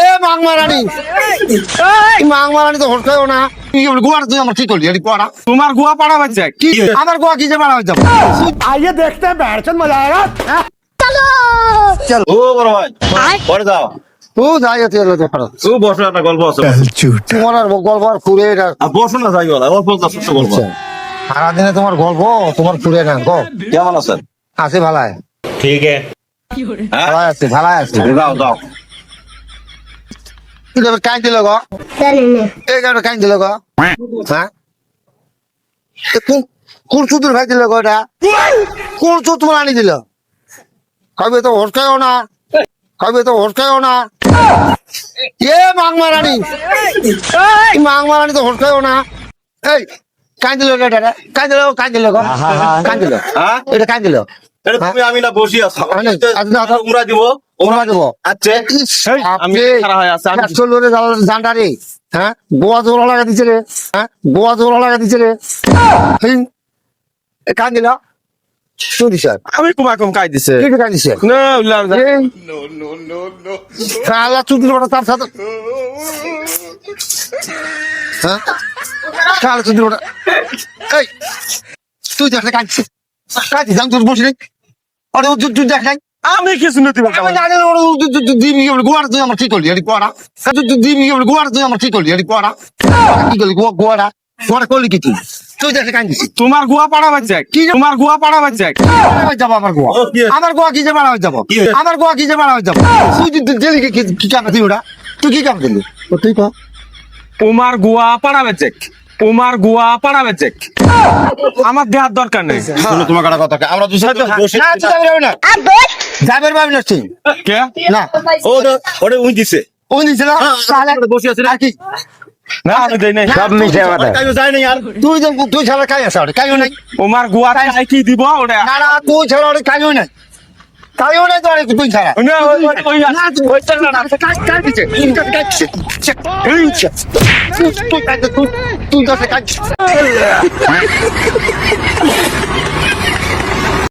এ মাংমারানি মাংমারানি তো হটকায়ও না। গোয়াটা তুই আমার কি করলি এটি পড়া? তোমার গুয়া পাড়া বাচ্চা কি আমার গোয়া কি যে বাড়া হয়ে যাবো? आइए देखते हैं बैठचंद मजा आएगा। ও বড় ভাই পরে যাও। ও যাই আছে ও বসো, একটা গল্প আছে। তোমার আর গল্প আর ফুরে এটা বসো না, যাই বলা অল্প ছোট্ট গল্প। সারাদিনে তোমার গল্প তোমার ফুরে না গো। কেমন আছেন? আছে ভালাই ঠিক হ্যাঁ ভালাই আছে ভালাই আছে। যাও যাও। তুই এবার কাই দিল গো? এই গাড়ি কাই দিল গো? হ্যাঁ এ কোন চুতুর ভাই দিল গো এটা? কোন চুত তোমার আনি দিল? কবে তো হটকায়ও না, কবে তো হটকায়ও না। এ মাংমারানি মাংমারানি তো হটকায়ও না। এই কাই দিল এটা? কাই দিল কাই দিল গো? কাই দিল হ্যাঁ এটা কাই দিল? এটা তুমি আমি না বসি আছো। আচ্ছা, উমরা দিব। ওরা দেবো আচ্ছা আমি খারাপ হয়ে আছে আমি জানটা রে। হ্যাঁ গোয়া জোর লাগা দিচ্ছে রে। হ্যাঁ গোয়া জোর লাগা দিচ্ছে রে। কান দিল শুনি স্যার আমি কুমা কম কাই দিছে কি কান দিচ্ছে? না উল্লার যা। শালা চুদির বড় তার সাথে হ্যাঁ শালা চুদির বড় এই তুই দেখ কাঁদছিস কাঁদছিস আমি তোর বসে নেই আরে তুই দেখ নাই আমি কিছু নতি বলতে আমি জানি না দিবি গোয়াটা তুই আমার কি করলি এটি পড়া? তুই দিবি গোয়াটা তুই আমার কি করলি এটি পড়া? কি করলি গোয়াটা গোয়াটা করলি কি তুই? তুই দেখ কাঁদছিস তোমার গুয়া পাড়া বাচ্চা কি তোমার গুয়া পাড়া বাচ্চা যাবো আমার গোয়া আমার গোয়া কি যে বাড়া হয়ে যাবো আমার গোয়া কি যে বাড়া হয়ে যাবো তুই দিলি কি কাম তুই ওটা তুই কি কাম দিলি তুই কর তোমার গুয়া পাড়া বাচ্চা তোমার গুয়া পাড়া বাচ্চা আমার দেহার দরকার নেই শুনো তোমার কাটা কথা আমরা দুজন বসে না তুই যাবি না যাবের ভাবি না তুই কে না ও ওরে উই দিছে। ও নিছিল তাহলে বসে আছে আর কি না আমি দেই নাই সব মিশে কথা কাইও যায় না আর। তুই ছাড়া কাই আছে ওটা কাইও নাই তোমার গুয়া কাই কি দিব ওটা না না তুই ছাড়া ওটা কাইও নাই কাইও নাই তো আর তুই ছাড়া না ওই না তুই ওই ছাড়া না কাই দিছে কাই দিছে এই তুই তো কাই দিছে